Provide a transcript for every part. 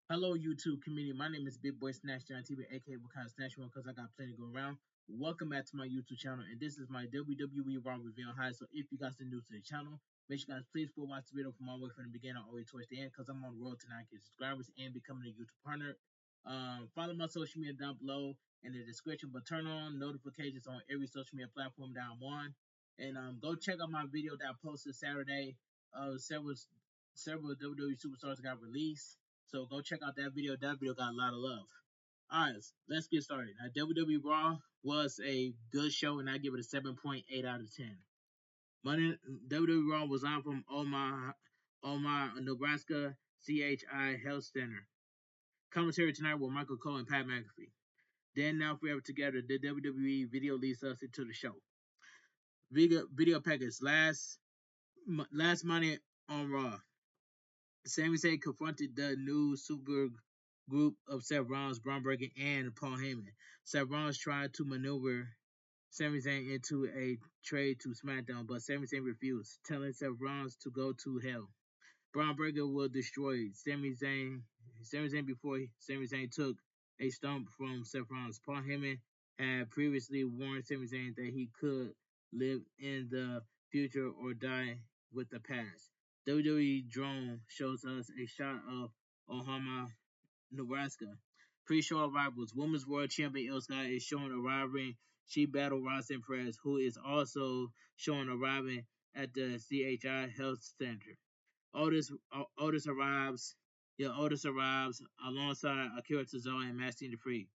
Hello, YouTube community. My name is Bigboysnacksjonnytv, aka what kind of snatch one, because I got plenty to go around. Welcome back to my YouTube channel, and this is my WWE Raw review on high. So if you guys are new to the channel, make sure you guys please watch the video from all the way from the beginning all the way towards the end, because I'm on the road to 9K subscribers and becoming a YouTube partner. Follow my social media down below in the description, but turn on notifications on every social media platform that I'm on. And go check out my video that I posted Saturday. Several WWE superstars got released. So go check out that video. That video got a lot of love. Alright, let's get started. Now, WWE Raw was a good show, and I give it a 7.8 out of 10. Monday, WWE Raw was on from Omaha, Nebraska, CHI Health Center. Commentary tonight with Michael Cole and Pat McAfee. Then, now, forever together, the WWE video leads us into the show. Video package last Monday on Raw. Sami Zayn confronted the new super group of Seth Rollins, Braun Breaker, and Paul Heyman. Seth Rollins tried to maneuver Sami Zayn into a trade to SmackDown, but Sami Zayn refused, telling Seth Rollins to go to hell. Braun Breaker will destroy Sami Zayn before Sami Zayn took a stump from Seth Rollins. Paul Heyman had previously warned Sami Zayn that he could live in the future or die with the past. WWE drone shows us a shot of Omaha, Nebraska. Pre-show arrivals. Women's World Champion Io Sky is shown arriving. She battled Roxanne Perez, who is also shown arriving at the CHI Health Center. Otis arrives. Yeah, Otis arrives alongside Akira Tozawa and Maxine Dupree.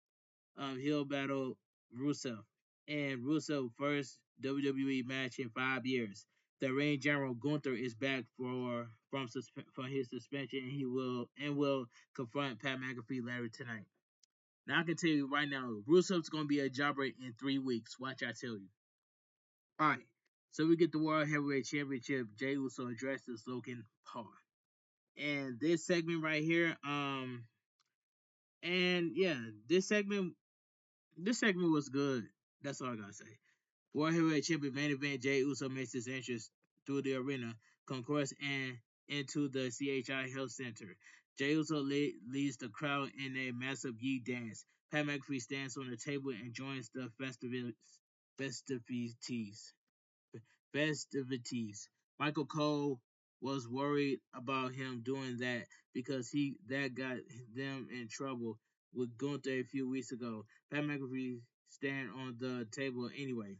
He'll battle Rusev, and Rusev first WWE match in 5 years. The Reign General Gunther is back from his suspension, and will confront Pat McAfee later tonight. Now I can tell you right now, Rusev's gonna be a jobber in 3 weeks. Watch I tell you. All right, so we get the World Heavyweight Championship. Jey Uso addresses Logan Paul, and this segment right here, and yeah, this segment was good. That's all I gotta say. World Heavyweight Champion main event Jey Uso makes his entrance through the arena concourse and into the CHI Health Center. Jey Uso leads the crowd in a massive Yeet dance. Pat McAfee stands on the table and joins the festivities festivities. Michael Cole was worried about him doing that because that got them in trouble with Gunther a few weeks ago. Pat McAfee stand on the table anyway.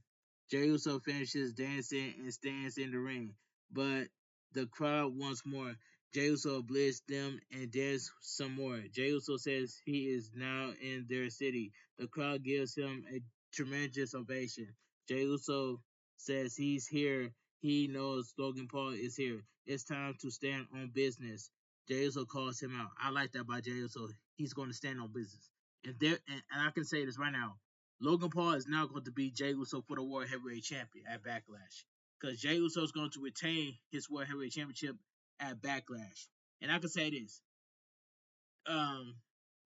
Jey Uso finishes dancing and stands in the ring, but the crowd wants more. Jey Uso obliges them and dares some more. Jey Uso says he is now in their city. The crowd gives him a tremendous ovation. Jey Uso says he's here. He knows Logan Paul is here. It's time to stand on business. Jey Uso calls him out. I like that by Jey Uso. He's going to stand on business. And I can say this right now. Logan Paul is now going to be Jey Uso for the World Heavyweight Champion at Backlash. Because Jey Uso is going to retain his World Heavyweight Championship at Backlash. And I can say this. Um,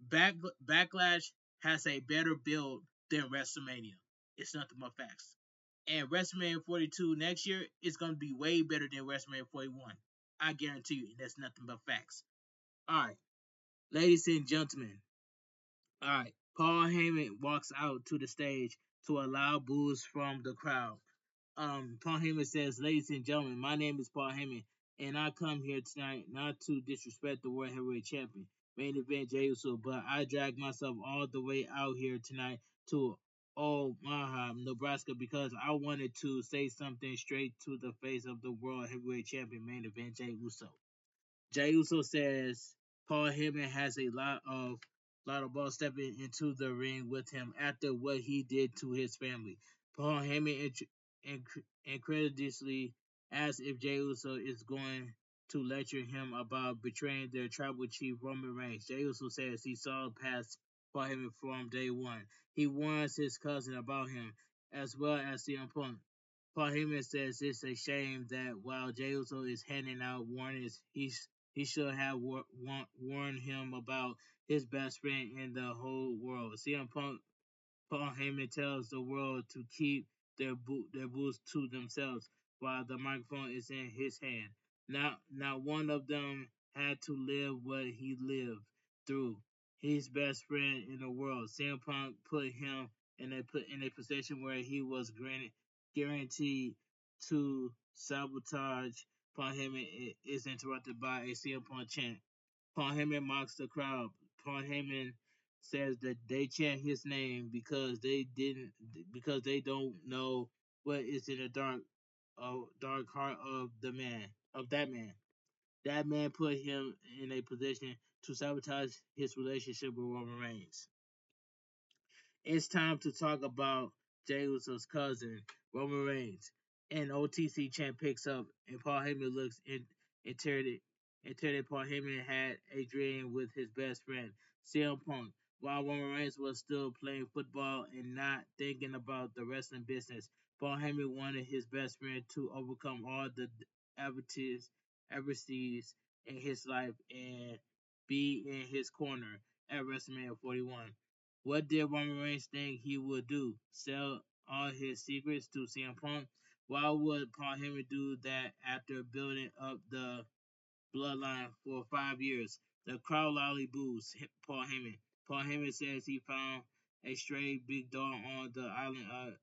Backlash has a better build than WrestleMania. It's nothing but facts. And WrestleMania 42 next year is going to be way better than WrestleMania 41. I guarantee you. That's nothing but facts. All right, ladies and gentlemen. All right, Paul Heyman walks out to the stage to allow boos from the crowd. Paul Heyman says, "Ladies and gentlemen, my name is Paul Heyman, and I come here tonight not to disrespect the World Heavyweight Champion, main event Jey Uso, but I dragged myself all the way out here tonight to Omaha, Nebraska, because I wanted to say something straight to the face of the World Heavyweight Champion, main event Jey Uso." Jey Uso says Paul Heyman has a lot of balls stepping into the ring with him after what he did to his family. Paul Heyman incredulously asks if Jey Uso is going to lecture him about betraying their tribal chief Roman Reigns. Jey Uso says he saw past Paul Heyman from day one. He warns his cousin about him, as well as CM Punk. Paul Heyman says it's a shame that while Jey Uso is handing out warnings, he should have warned him about his best friend in the whole world. CM Punk, Paul Heyman tells the world to keep their boots to themselves while the microphone is in his hand. Not one of them had to live what he lived. through his best friend in the world. CM Punk put him in a position where he was guaranteed to sabotage. Paul Heyman is interrupted by a CM Punk chant. Paul Heyman mocks the crowd. Paul Heyman says that they chant his name because they don't know what is in the dark heart of that man. That man put him in a position to sabotage his relationship with Roman Reigns. It's time to talk about Jey Uso's cousin, Roman Reigns. An OTC champ picks up, and Paul Heyman looks irritated. Paul Heyman had a dream with his best friend, CM Punk, while Roman Reigns was still playing football and not thinking about the wrestling business. Paul Heyman wanted his best friend to overcome all the adversities in his life and be in his corner at WrestleMania 41. What did Roman Reigns think he would do? Sell all his secrets to CM Punk? Why would Paul Heyman do that after building up the bloodline for 5 years? The crowd loudly boos Paul Heyman. Paul Heyman says he found a stray big dog on the island of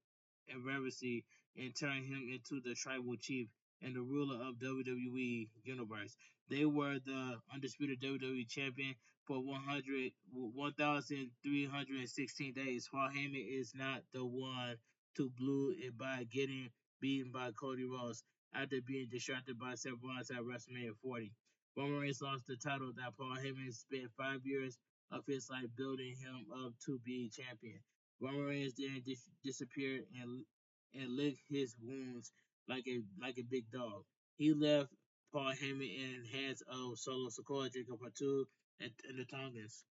Embarrassy and turned him into the tribal chief and the ruler of WWE Universe. They were the undisputed WWE champion for 1,316 days. Paul Heyman is not the one to blew it by getting beaten by Cody Rhodes after being distracted by Seth Rollins at WrestleMania 40. Roman Reigns lost the title that Paul Heyman spent 5 years of his life building him up to be champion. Roman Reigns then disappeared and licked his wounds like a big dog. He left Paul Heyman in hands of Solo Sikoa, Jacob Fatu, and the Tongans.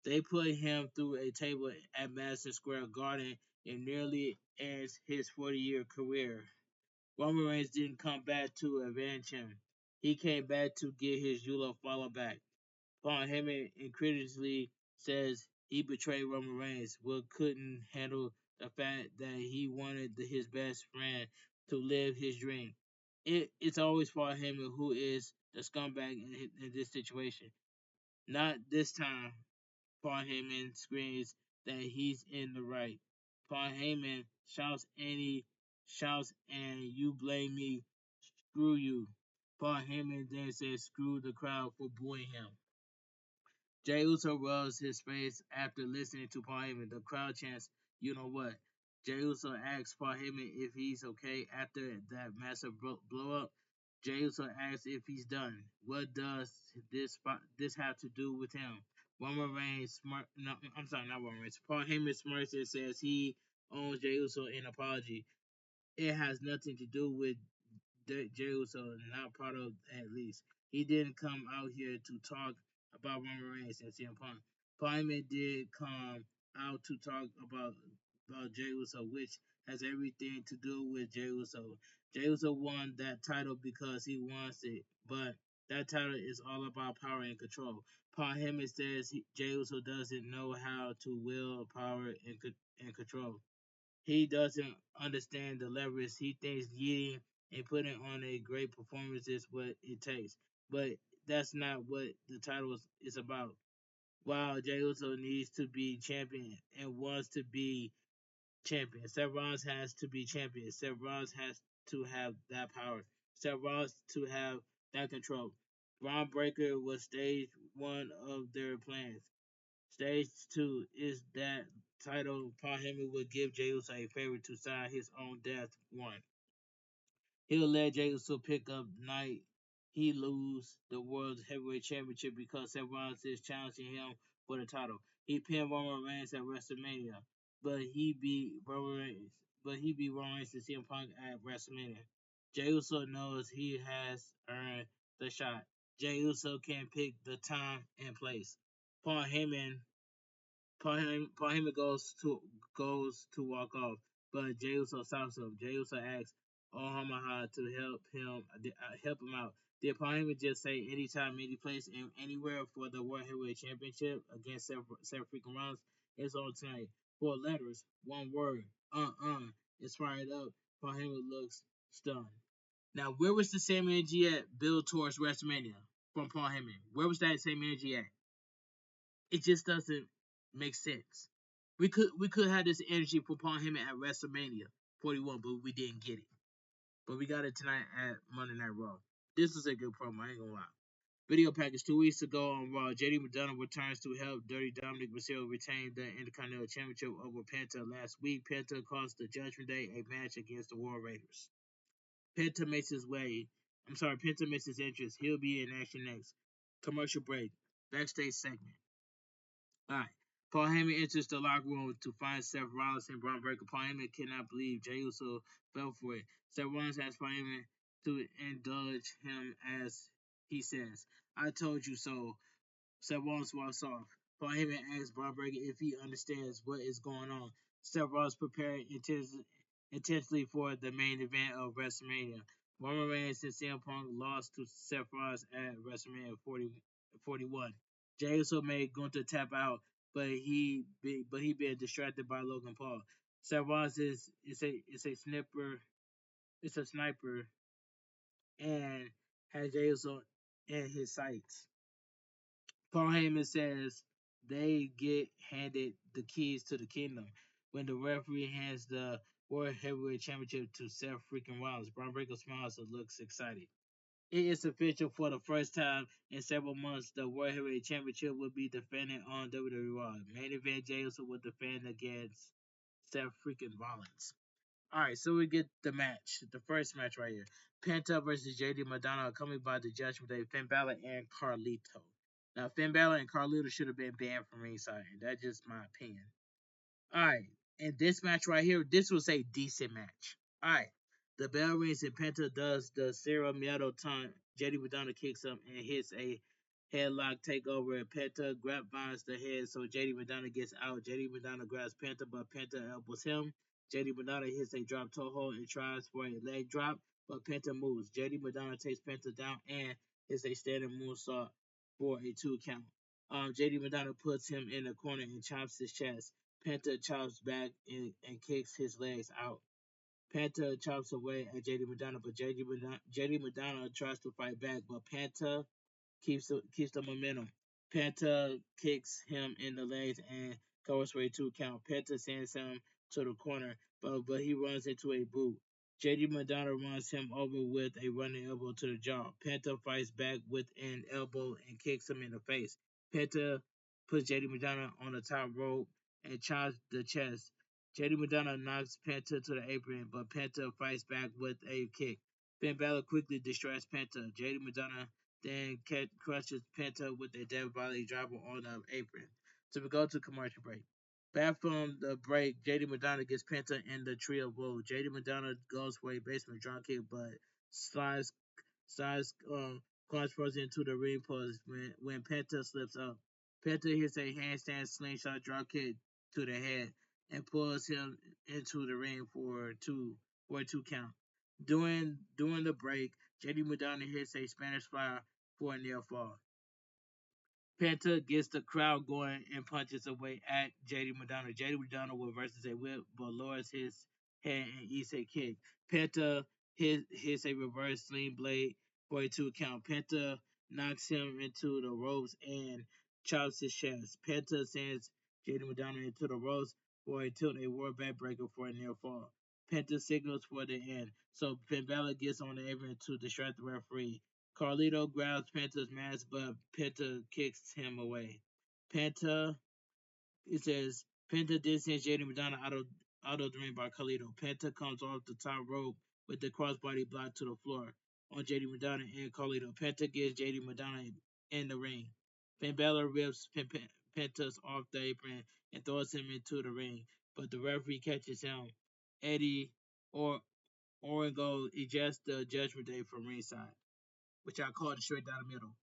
They put him through a table at Madison Square Garden and nearly ends his 40-year career. Roman Reigns didn't come back to avenge him. He came back to get his Eula follow back. Paul Heyman incredulously says he betrayed Roman Reigns, but couldn't handle the fact that he wanted his best friend to live his dream. It's always Paul Heyman who is the scumbag in this situation. Not this time. Paul Heyman screams that he's in the right. Paul Heyman shouts and you blame me. Screw you. Paul Heyman then says screw the crowd for booing him. Jey Uso rubs his face after listening to Paul Heyman. The crowd chants, "You know what?" Jey Uso asks Paul Heyman if he's okay after that massive blow up. Jey Uso asks if he's done. What does this have to do with him? Roman Reigns no, I'm sorry, not Roman Reigns. Paul Heyman smirks and says he owes Jey Uso an apology. It has nothing to do with Jey Uso, not part of at least. He didn't come out here to talk about Roman Reigns and CM Punk. Heyman did come out to talk about Jey Uso, which has everything to do with Jey Uso. Jey Uso won that title because he wants it, but that title is all about power and control. Paul Heyman says Jey Uso doesn't know how to wield power and control. He doesn't understand the leverage. He thinks getting and putting on a great performance is what it takes. But that's not what the title is about. While Jey Uso needs to be champion and wants to be champion, Seth Rollins has to be champion. Seth Rollins has to have that power. Seth Rollins to have that control. Braun Breaker was stage one of their plans. Stage two is that title Paul Heyman would give Jey Uso a favor to sign his own death warrant. He'll let Jey Uso pick up night he lose the World Heavyweight Championship because Seth Rollins is challenging him for the title. He pinned Roman Reigns at WrestleMania, but he beat Roman Reigns to CM Punk at WrestleMania. Jey Uso knows he has earned the shot. Jey Uso can pick the time and place. Paul Heyman Paul Heyman goes to walk off, but Jey Uso stops him. Jey Uso asks Omaha to help him out. Did Paul Heyman just say anytime, any place, and anywhere for the World Heavyweight Championship against Seth freaking Rollins? It's on tonight. 4 letters, one word. It's fired up. Paul Heyman looks stunned. Now, where was the same energy at build towards WrestleMania from Paul Heyman? Where was that same energy at? It just doesn't make sense. We could have this energy for Paul Heyman at WrestleMania 41, but we didn't get it. But we got it tonight at Monday Night Raw. This was a good promo, I ain't gonna lie. Video package 2 weeks ago on Raw. JD McDonough returns to help Dirty Dominic Mysterio retain the Intercontinental Championship over Penta last week. Penta cost the Judgment Day a match against the War Raiders. Penta makes his way. Penta makes his entrance. He'll be in action next. Commercial break. Backstage segment. Alright. Paul Heyman enters the locker room to find Seth Rollins and Braun Breaker. Paul Heyman cannot believe Jey Uso fell for it. Seth Rollins asks Paul Heyman to indulge him as he says, "I told you so." Seth Rollins walks off. Paul Heyman asks Braun Breaker if he understands what is going on. Seth Rollins prepared intensely for the main event of WrestleMania. Roman Reigns and CM Punk lost to Seth Rollins at WrestleMania 41. Jey Uso made Gunther tap out, but he been distracted by Logan Paul. Seth Rollins is a sniper and has Jey Uso in his sights. Paul Heyman says they get handed the keys to the kingdom when the referee hands the World Heavyweight Championship to Seth freaking Rollins. Braun Breaker smiles and looks excited. It is official for the first time in several months. The World Heavyweight Championship will be defended on WWE Raw. Main event Jey Uso will defend against Seth freaking Rollins. Alright, so we get the match. The first match right here. Penta versus JD Madonna, accompanied by the Judgment Day, Finn Balor and Carlito. Now, Finn Balor and Carlito should have been banned from ringside, and that's just my opinion. Alright, and this match right here, this was a decent match. Alright, the bell rings and Penta does the Sarah Meadow taunt. JD Madonna kicks him and hits a headlock takeover, and Penta grabs the head, so JD Madonna gets out. JD Madonna grabs Penta, but Penta elbows him. JD Madonna hits a drop toe hold and tries for a leg drop, but Penta moves. JD Madonna takes Penta down and hits a standing moonsault for a 2 count. JD Madonna puts him in the corner and chops his chest. Penta chops back and kicks his legs out. Penta chops away at JD Madonna, but JD Madonna tries to fight back, but Penta keeps the momentum. Penta kicks him in the legs and covers for a 2 count. Penta sends him to the corner, but he runs into a boot. JD Madonna runs him over with a running elbow to the jaw. Penta fights back with an elbow and kicks him in the face. Penta puts JD Madonna on the top rope and chops the chest. JD Madonna knocks Penta to the apron, but Penta fights back with a kick. Finn Balor quickly destroys Penta. JD Madonna then crushes Penta with a dead body driver on the apron. So we go to commercial break. Back from the break, JD Madonna gets Penta in the trio roll. JD Madonna goes for a basement drop kick, but slides cross into the ring post when Penta slips up. Penta hits a handstand slingshot drop kick to the head and pulls him into the ring for a two count. During the break, JD Madonna hits a Spanish fly for a near fall. Penta gets the crowd going and punches away at JD Madonna. JD Madonna reverses a whip but lowers his head and eats a kick. Penta hits a reverse sling blade for a 2 count. Penta knocks him into the ropes and chops his chest. Penta sends JD Madonna into the ropes for a tilt a war backbreaker for a near fall. Penta signals for the end, so Finn Balor gets on the apron to distract the referee. Carlito grabs Penta's mask, but Penta kicks him away. It says, Penta did send JD Madonna out of the ring by Carlito. Penta comes off the top rope with the crossbody block to the floor on JD Madonna and Carlito. Penta gets JD Madonna in the ring. Finn Balor rips Penta's off the apron and throws him into the ring, but the referee catches him. Eddie Orengo ejects the Judgment Day from ringside, which I call it straight down the middle.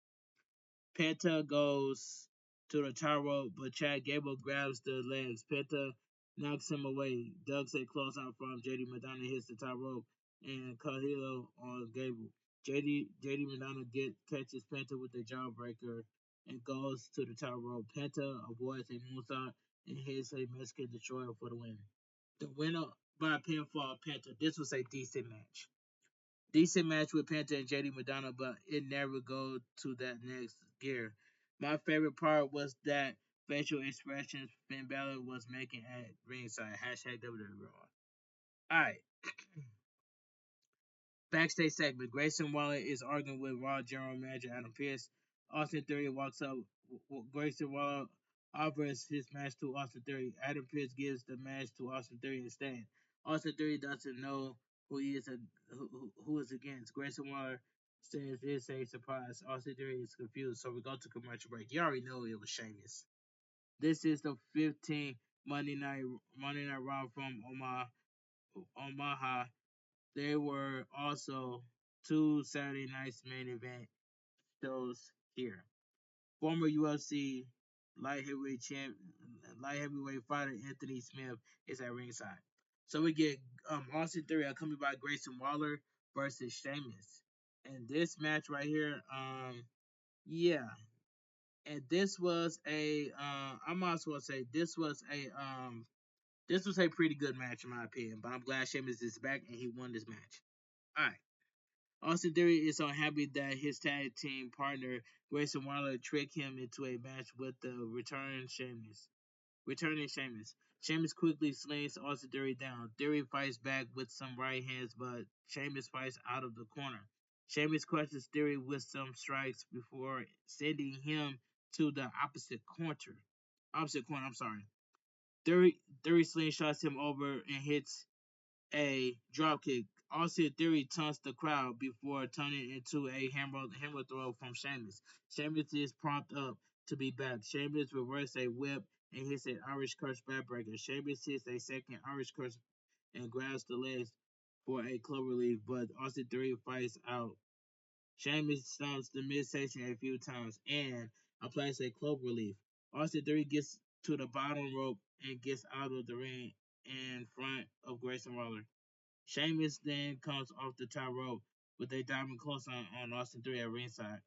Penta goes to the top rope, but Chad Gable grabs the legs. Penta knocks him away, ducks a closeout from JD Madonna, hits the top rope, and Carlito on Gable. JD Madonna catches Penta with the jawbreaker and goes to the top rope. Penta avoids a moonsault and hits a Mexican destroyer for the win. The winner by pinfall, Penta. This was a decent match. Decent match with Penta and JD Madonna, but it never go to that next gear. My favorite part was that facial expressions Finn Balor was making at ringside. Hashtag WWE Raw. Alright. Backstage segment. Grayson Waller is arguing with Raw General Manager Adam Pearce. Austin Theory walks up. Grayson Waller offers his match to Austin Theory. Adam Pearce gives the match to Austin Theory instead. Austin Theory doesn't know who he is who is against. Grayson Waller says it's a surprise. Austin Theory is confused, so we go to commercial break. You already know it was Sheamus. This is the 15th Monday Night Raw from Omaha. There were also two Saturday night's main event shows here. Former UFC light heavyweight fighter Anthony Smith is at ringside. So we get Austin Theory accompanied by Grayson Waller versus Sheamus. And this match right here, yeah. And this was I might as well say this was a pretty good match in my opinion. But I'm glad Sheamus is back and he won this match. All right. Austin Theory is so happy that his tag team partner Grayson Waller tricked him into a match with the returning Sheamus. Sheamus quickly slings Austin Theory down. Theory fights back with some right hands, but Sheamus fights out of the corner. Sheamus crushes Theory with some strikes before sending him to the opposite corner. I'm sorry. Theory slingshots him over and hits a dropkick. Austin Theory taunts the crowd before turning into a hammer throw from Sheamus. Sheamus is prompted up to be back. Sheamus reverses a whip and hits an Irish curse backbreaker. Sheamus hits a second Irish curse and grabs the legs for a cloverleaf, but Austin Theory fights out. Sheamus stomps the midsection a few times and applies a cloverleaf. Austin Theory gets to the bottom rope and gets out of the ring in front of Grayson Waller. Sheamus then comes off the top rope with a diving clothesline on Austin Theory at ringside.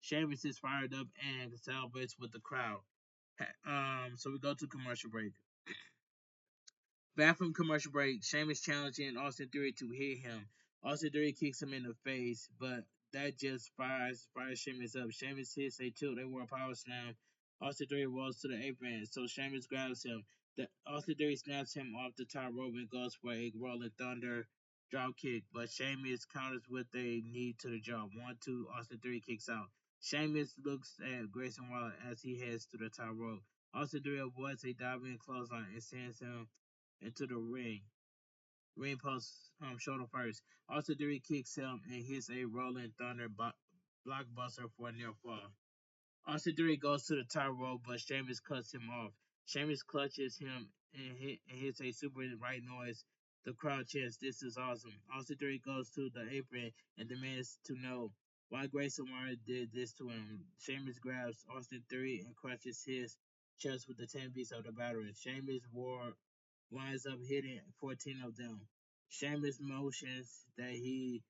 Sheamus is fired up and celebrates with the crowd. So we go to commercial break. Back from commercial break, Sheamus challenging Austin Theory to hit him. Austin Theory kicks him in the face, but that just fires Sheamus up. Sheamus hits a tilt a world power slam. Austin Theory rolls to the apron, so Sheamus grabs him. Austin Theory snaps him off the top rope and goes for a rolling thunder drop kick, but Sheamus counters with a knee to the jaw. 1-2, Austin Theory kicks out. Sheamus looks at Grayson Waller as he heads to the top rope. Austin Theory avoids a diving clothesline and sends him into the ring. Ring post shoulder first. Austin Theory kicks him and hits a rolling thunder blockbuster for a near fall. Austin Theory goes to the top rope, but Sheamus cuts him off. Sheamus clutches him and hits a super right noise. The crowd chants, "This is awesome." Austin Theory goes to the apron and demands to know why Grayson Waller did this to him. Sheamus grabs Austin Theory and crushes his chest with the 10 beats of the battery. Sheamus winds up hitting 14 of them. Sheamus motions that he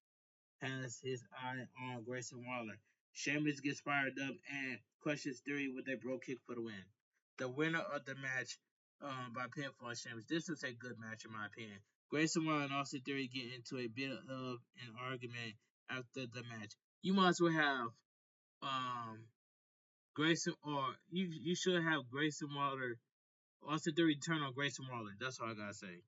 has his eye on Grayson Waller. Sheamus gets fired up and crushes Theory with a bro kick for the win. The winner of the match by pinfall Sheamus. This was a good match in my opinion. Grayson Waller and Austin Theory get into a bit of an argument after the match. You might as well have Grayson or you should have Grayson Waller. Austin Theory turn on Grayson Waller. That's all I gotta say.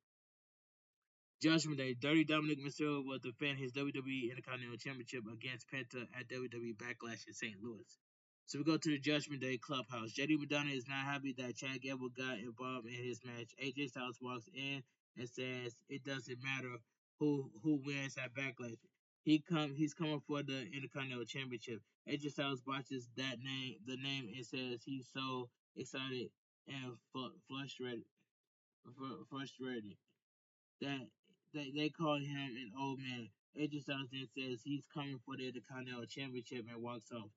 Judgment Day. Dirty Dominic Mysterio will defend his WWE Intercontinental Championship against Penta at WWE Backlash in St. Louis. So we go to the Judgment Day clubhouse. JD Madonna is not happy that Chad Gable got involved in his match. AJ Styles walks in and says it doesn't matter who wins at Backlash. He's coming for the Intercontinental Championship. AJ Styles watches the name, and says he's so excited and frustrated that they call him an old man. AJ Styles then says he's coming for the Intercontinental Championship and walks off.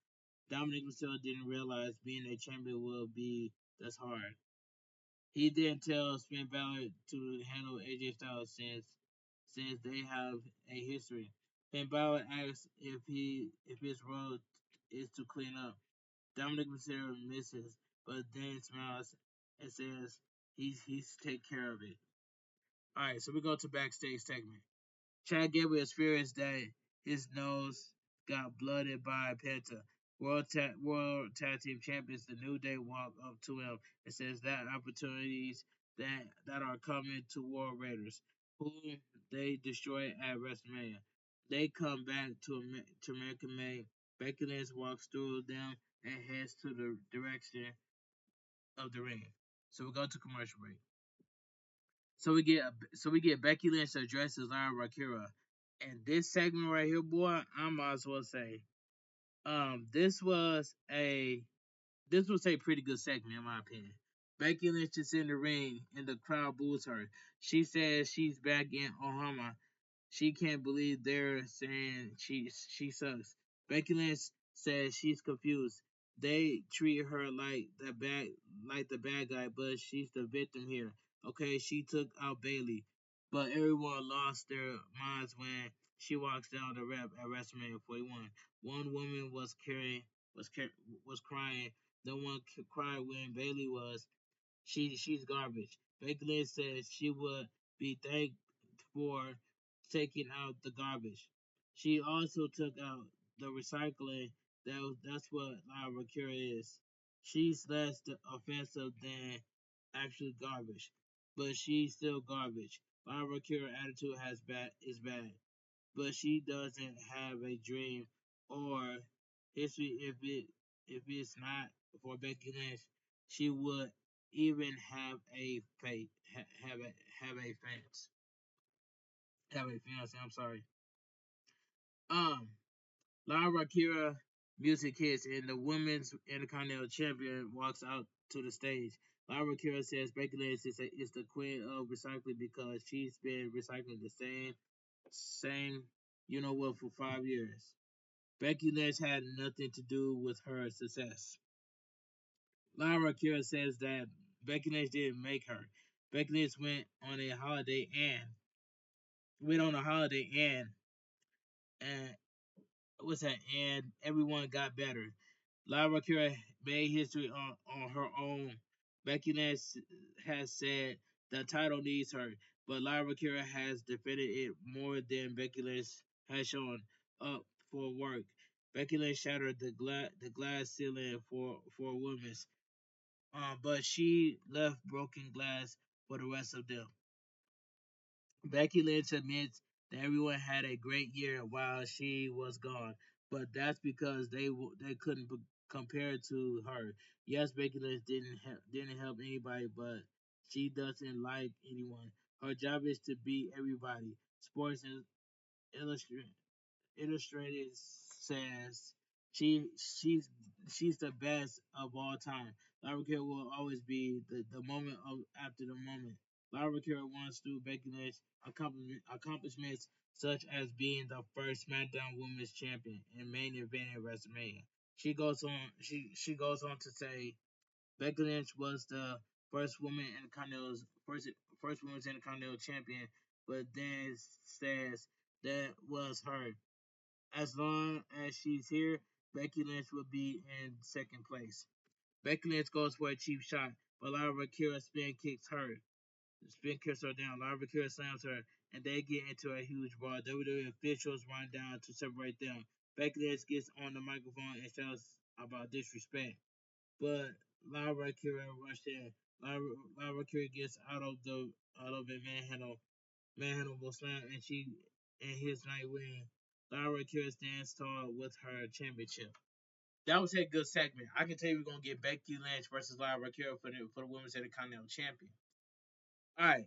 Dominic Mysterio didn't realize being a champion will be this hard. He then tells Finn Balor to handle AJ Styles since they have a history. Finn Balor asks if his role is to clean up. Dominic Mysterio misses, but then smiles and says he's take care of it. Alright, so we go to backstage segment. Chad Gable experienced that his nose got blooded by Penta. World Tag Team Champions, the New Day, walk up to him and says that opportunities that are coming to War Raiders, who they destroy at WrestleMania. They come back to American May. Becky Lynch walks through them and heads to the direction of the ring. So we go to commercial break. So we get Becky Lynch addresses Lyra Rakira, and this segment right here, boy, I might as well say, this was a pretty good segment in my opinion. Becky Lynch is in the ring and the crowd boos her. She says she's back in Omaha. She can't believe they're saying she sucks. Becky Lynch says she's confused. They treat her like the bad guy, but she's the victim here. Okay, she took out Bailey, but everyone lost their minds when she walks down the ramp at WrestleMania 41. One woman was crying. No one cried when Bailey was. She's garbage. Becky Lynch says she would be thanked for taking out the garbage. She also took out the recycling. That's what Lyra Cure is. She's less offensive than actual garbage, but she's still garbage. Lyra Cure attitude is bad, but she doesn't have a dream or history. If it's not for Becky Lynch, she would even have a fate have a fence have a fiance. I'm sorry. Um, Lyra Kira music hits and the women's Intercontinental Champion walks out to the stage. Lyra Kira says Becky Lynch is the queen of recycling because she's been recycling the same you know what for 5 years. Becky Lynch had nothing to do with her success. Lyra Kira says that Becky Lynch didn't make her. Becky Lynch went on a holiday and what's that? And everyone got better. Lyra Kira made history on her own. Becky Lynch has said the title needs her, but Lyra Kira has defended it more than Becky Lynch has shown up for work. Becky Lynch shattered the glass ceiling for women, but she left broken glass for the rest of them. Becky Lynch admits that everyone had a great year while she was gone, but that's because they couldn't compare to her. Yes, Becky Lynch didn't help anybody, but she doesn't like anyone. Her job is to beat everybody. Sports Illustrated Illustrated says she's the best of all time. Lyra Carroll will always be the moment of after the moment. Lyra Carroll wants to Becky Lynch accomplishments such as being the first SmackDown Women's Champion and main event at WrestleMania. She goes on to say Becky Lynch was the first woman in the Continental's first women's Intercontinental Champion, but then says that was her. As long as she's here, Becky Lynch will be in second place. Becky Lynch goes for a cheap shot, but Lyra Kira spin kicks her down. Lyra Kira slams her, and they get into a huge brawl. WWE officials run down to separate them. Becky Lynch gets on the microphone and shouts about disrespect, but Lyra Kira rushed in. Lyra Kira gets out of a manhandle slam, and she and his Nightwing. Lyra Kira stands tall with her championship. That was a good segment. I can tell you we're gonna get Becky Lynch versus Lyra Kira for the women's Intercontinental Champion. All right,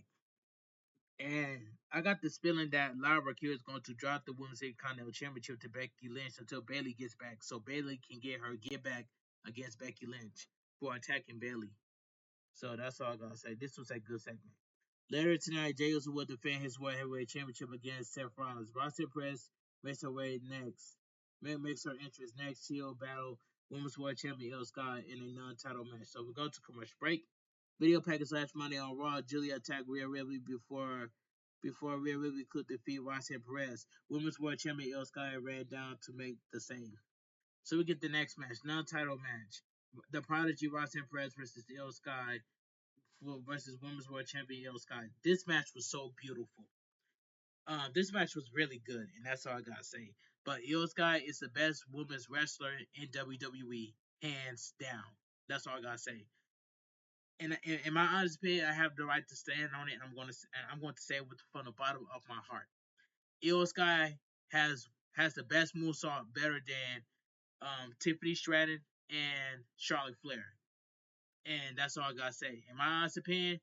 and I got this feeling that Lyra Kira is going to drop the women's Intercontinental Championship to Becky Lynch until Bailey gets back, so Bailey can get back against Becky Lynch for attacking Bailey. So that's all I gotta say. This was a good segment. Later tonight, Jey Uso will defend his World Heavyweight Championship against Seth Rollins. Roxanne Perez makes her way next. Makes her entrance next. She'll battle Women's World Champion Io Sky in a non-title match. So we go to commercial break. Video package last Monday on Raw. Julia attacked Rhea Ripley before Rhea Ripley could defeat Roxanne Perez. Women's World Champion Io Sky ran down to make the save. So we get the next match, non-title match. The Prodigy Roxanne Perez versus Io Sky versus Women's World Champion Io Sky. This match was so beautiful. This match was really good, and that's all I gotta say. But Io Sky is the best women's wrestler in WWE, hands down. That's all I gotta say. In my honest opinion, I have the right to stand on it. I'm going to say it from the bottom of my heart. Io Sky has the best movesaw, better than Tiffany Stratton and Charlotte Flair, and that's all I gotta say. In my honest opinion,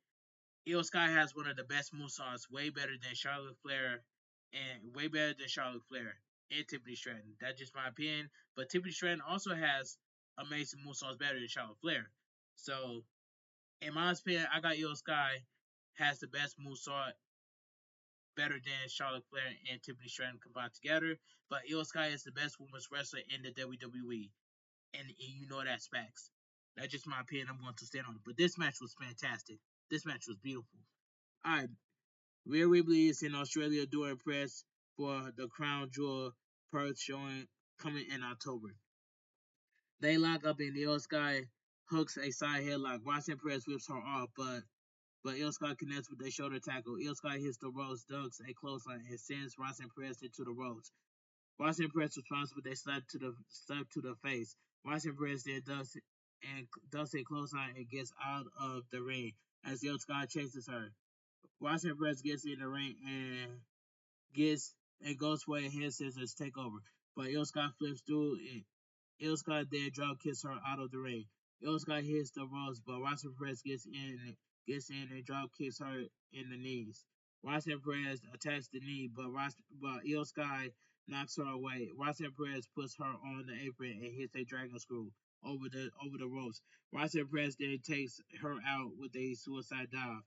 Io Sky has one of the best movesaws, way better than Charlotte Flair, and way better than Charlotte Flair and Tiffany Stratton. That's just my opinion. But Tiffany Stratton also has amazing movesaws better than Charlotte Flair. So, in my opinion, I got Io Sky has the best movesaw better than Charlotte Flair and Tiffany Stratton combined together. But Io Sky is the best women's wrestler in the WWE, and you know that's facts. That's just my opinion. I'm going to stand on it. But this match was fantastic. This match was beautiful. All right, Rhea Ripley is in Australia doing press for the Crown Jewel Perth showing coming in October. They lock up and Io Sky hooks a side headlock. Roxanne Perez whips her off, but Io Sky connects with a shoulder tackle. Io Sky hits the ropes, ducks a clothesline, and sends Roxanne Perez into the ropes. Roxanne Perez responds with a slap to the face. Roxanne Perez then does a clothesline and gets out of the ring as Io Sky chases her. Roxanne Perez gets in the ring gets and goes for a head scissors takeover, but Io Sky flips through it. Io Sky then drop kicks her out of the ring. Io Sky hits the ropes, but Roxanne Perez gets in and drop kicks her in the knees. Roxanne Perez attacks the knee, but Io Sky knocks her away. Roxanne Perez puts her on the apron and hits a dragon screw over the ropes. Roxanne Perez then takes her out with a suicide dive.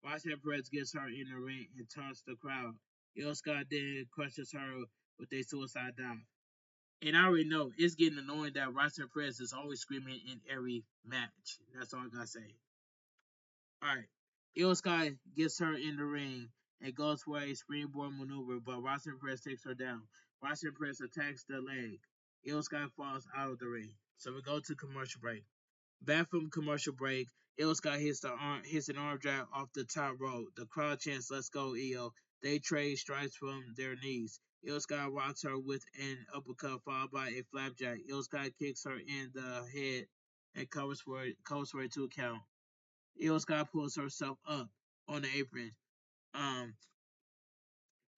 Roxanne Perez gets her in the ring and taunts the crowd. Io Sky then crushes her with a suicide dive. And I already know it's getting annoying that Roxanne Perez is always screaming in every match. That's all I gotta say. Alright. Io Sky gets her in the ring and goes for a springboard maneuver, but Roxanne Perez takes her down. Roxanne Perez attacks the leg. Io Sky falls out of the ring. So we go to commercial break. Back from commercial break, Io Sky hits an arm drag off the top rope. The crowd chants, "Let's go, Io." They trade strikes from their knees. Io Sky rocks her with an uppercut followed by a flapjack. Io Sky kicks her in the head and covers for a 2 count. Io Sky pulls herself up on the apron. Um,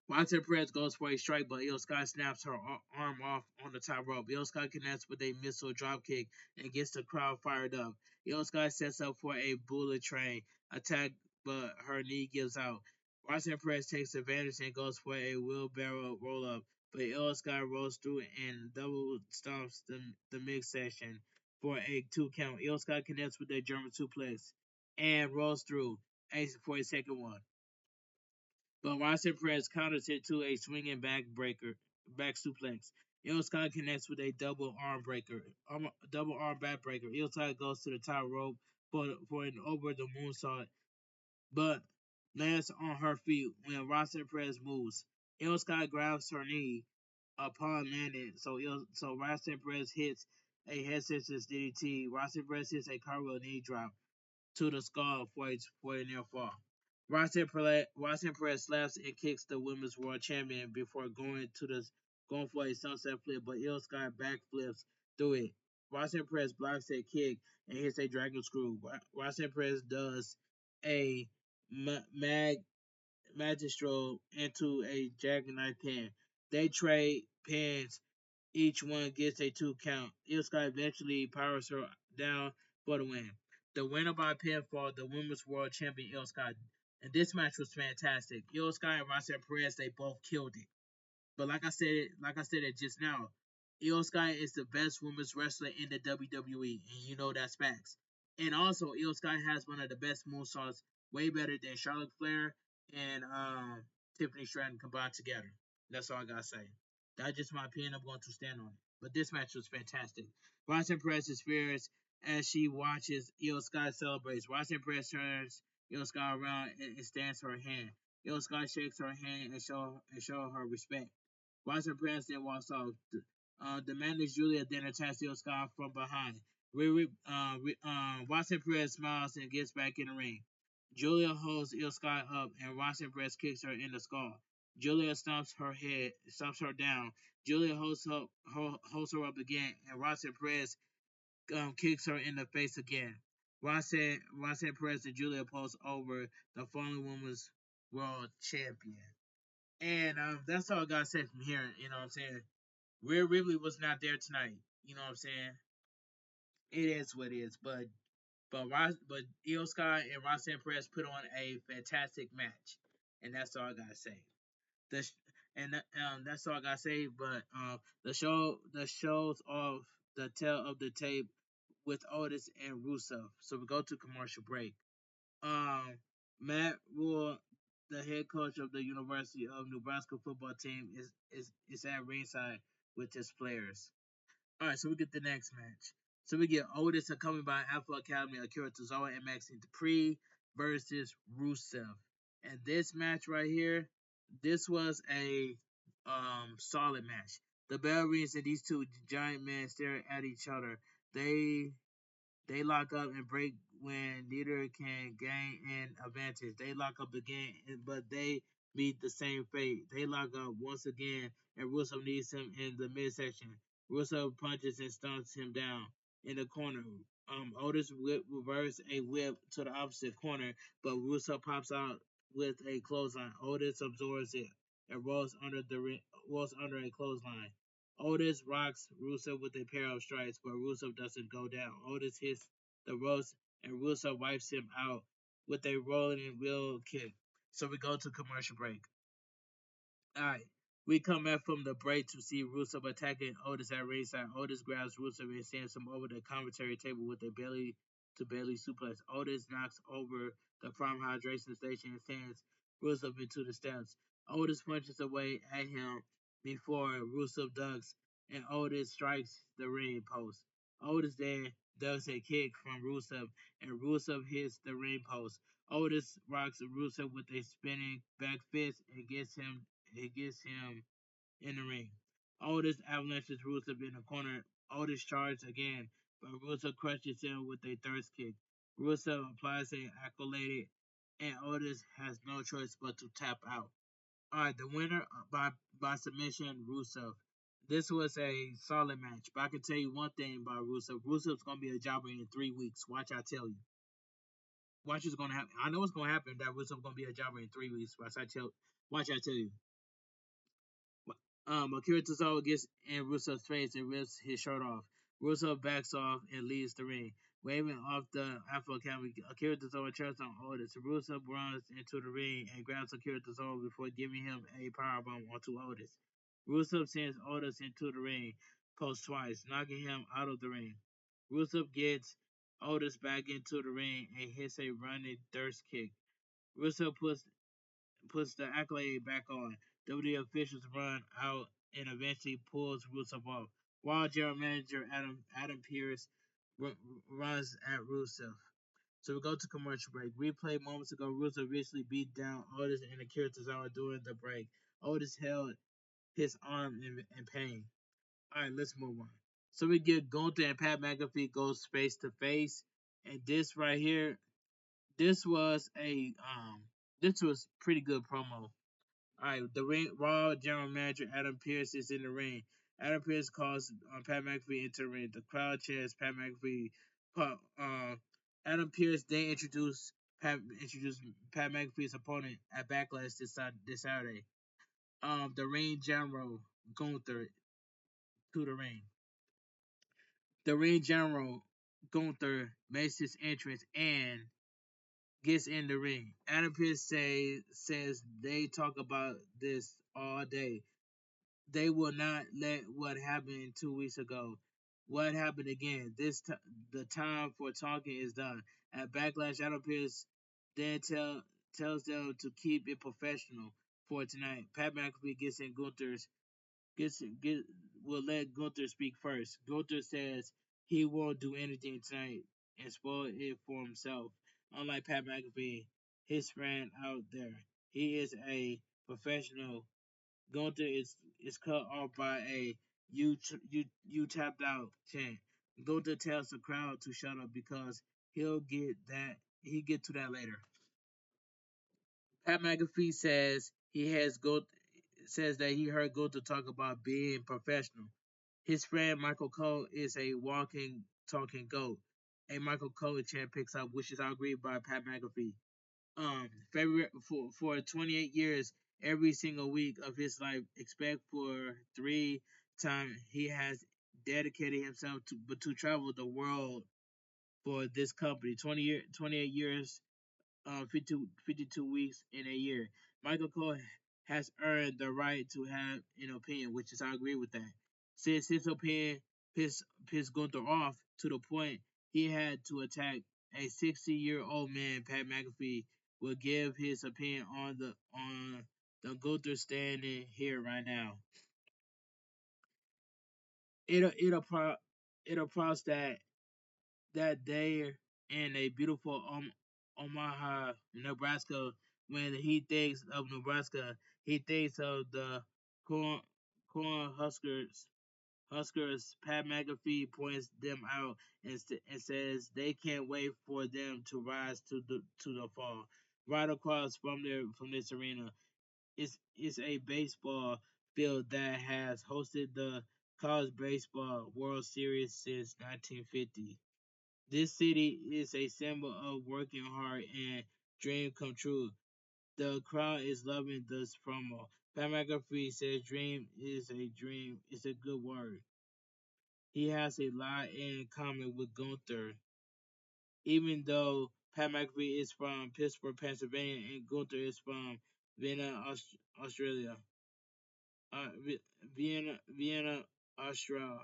Roxanne Perez goes for a strike, but Io Sky snaps her arm off on the top rope. Io Sky connects with a missile dropkick and gets the crowd fired up. Io Sky sets up for a bullet train attack, but her knee gives out. Roxanne Perez takes advantage and goes for a wheelbarrow roll up, but Io Sky rolls through and double stomps the midsection for a 2 count. Io Sky connects with a German suplex and rolls through for a second one. But Roxanne Perez counters it to a swinging back suplex. Io Sky connects with a double arm back breaker. Io Sky goes to the top rope for an over the moonsault, but lands on her feet when Roxanne Perez moves. Io Sky grabs her knee upon landing, so Roxanne Perez hits a head scissors DDT. Roxanne Perez hits a cartwheel knee drop to the skull for a near fall. Roxanne Perez slaps and kicks the women's world champion before going for a sunset flip, but Io Sky backflips through it. Roxanne Perez blocks a kick and hits a dragon screw. Roxanne Perez does a magistral into a jackknife pin. They trade pins. Each one gets a 2 count. Io Sky eventually powers her down for the win. The winner by pinfall, the women's world champion Io Sky. And this match was fantastic. Io Sky and Roxanne Perez, they both killed it. But like I said it just now, Io Sky is the best women's wrestler in the WWE, and you know that's facts. And also, Io Sky has one of the best moonsaults, way better than Charlotte Flair and Tiffany Stratton combined together. That's all I gotta say. That's just my opinion. I'm going to stand on it. But this match was fantastic. Roxanne Perez is furious as she watches Io Sky celebrates. Roxanne Perez turns Io Sky around and stands her hand. Io Sky shakes her hand and show her respect. Roxanne Perez then walks off. The manager Julia then attacks Io Sky from behind. Roxanne Perez smiles and gets back in the ring. Julia holds Io Sky up and Roxanne Perez kicks her in the skull. Julia stomps her down. Julia holds her up again, and Roxanne Perez kicks her in the face again. Roxanne Perez and Julia pose over the fallen women's world champion. And that's all I gotta say from here. You know what I'm saying? Rhea Ripley was not there tonight. You know what I'm saying? It is what it is. But Io Sky and Roxanne Perez put on a fantastic match, and that's all I gotta say. The that's all I gotta say. But the shows of the tail of the tape with Otis and Rusev. So we go to commercial break. Um, Matt Rule, the head coach of the University of Nebraska football team, is at ringside with his players. All right, so we get the next match. So we get Otis accompanied by Alpha Academy Akira Tozawa and Maxine Dupree versus Rusev. And this match right here, this was a solid match. The bell rings and these two giant men stare at each other. They they lock up and break when neither can gain an advantage. They lock up again, but they meet the same fate. They lock up once again, and Russo needs him in the midsection. Russo punches and stomps him down in the corner. Otis reverses a whip to the opposite corner, but Russo pops out with a clothesline. Otis absorbs it and rolls under a clothesline. Otis rocks Rusev with a pair of strikes, but Rusev doesn't go down. Otis hits the ropes, and Rusev wipes him out with a rolling wheel kick. So we go to commercial break. Alright. We come back from the break to see Rusev attacking Otis at ringside. Otis grabs Rusev and sends him over the commentary table with a belly to belly suplex. Otis knocks over the prime hydration station and sends Rusev into the steps. Otis punches away at him before Rusev ducks and Otis strikes the ring post. Otis then ducks a kick from Rusev and Rusev hits the ring post. Otis rocks Rusev with a spinning back fist and gets him in the ring. Otis avalanches Rusev in the corner. Otis charges again, but Rusev crushes him with a thirst kick. Rusev applies an accolade, and Otis has no choice but to tap out. Alright, the winner by submission, Rusev. This was a solid match, but I can tell you one thing about Rusev. Rusev's gonna be a jobber in 3 weeks. Watch, I tell you. Watch what's gonna happen. I know what's gonna happen. That Rusev's gonna be a jobber in 3 weeks. Watch, I tell you. Akira Tozawa gets in Rusev's face and rips his shirt off. Rusev backs off and leaves the ring. Waving off the Afro Academy, Akira Tozawa turns on Otis. Rusev runs into the ring and grabs Akira Tozawa before giving him a powerbomb onto Otis. Rusev sends Otis into the ring post twice, knocking him out of the ring. Rusev gets Otis back into the ring and hits a running thirst kick. Rusev puts the accolade back on. WWE officials run out and eventually pulls Rusev off. While general manager Adam Pearce runs at Rusev. So we go to commercial break. Replay moments ago, Rusev recently beat down Otis and Akira Tozawa during the break. Otis held his arm in pain. Alright, let's move on. So we get Gunther and Pat McAfee goes face to face. And this right here, this was a this was pretty good promo. Alright, the ring, Raw General Manager Adam Pearce is in the ring. Adam Pearce calls Pat McAfee into the ring. The crowd cheers Pat McAfee. Adam Pearce then introduced Pat McAfee's opponent at Backlash this Saturday. The ring general Gunther to the ring. The ring general Gunther makes his entrance and gets in the ring. Adam Pearce says they talk about this all day. They will not let what happened 2 weeks ago. What happened again? The time for talking is done. At Backlash, Adam Pearce then tells them to keep it professional for tonight. Pat McAfee gets in Gunther's gets get will let Gunther speak first. Gunther says he won't do anything tonight and spoil it for himself. Unlike Pat McAfee, his friend out there, he is a professional. Gunther is cut off by a you tapped out chant. Gunther tells the crowd to shut up because he get to that later. Pat McAfee says says that he heard Gunther talk about being professional. His friend Michael Cole is a walking, talking goat. A Michael Cole chant picks up, which is agreed by Pat McAfee. February for 28 years, every single week of his life, except for 3 times, he has dedicated himself to travel the world for this company. 28 years, 52 weeks in a year. Michael Cole has earned the right to have an opinion, which is I agree with that. Since his opinion pissed Gunther off to the point he had to attack a 60-year-old man, Pat McAfee will give his opinion on the Gunther standing here right now. It'll cross that day in a beautiful Omaha, Nebraska. When he thinks of Nebraska, he thinks of the corn, corn Huskers. Huskers. Pat McAfee points them out and says they can't wait for them to rise to the fall. Right across from this arena is a baseball field that has hosted the College Baseball World Series since 1950. This city is a symbol of working hard and dream come true. The crowd is loving this promo. Pat McAfee says dream is a dream. It's a good word. He has a lot in common with Gunther, even though Pat McAfee is from Pittsburgh, Pennsylvania, and Gunther is from Vienna, Australia. Vienna, Austria,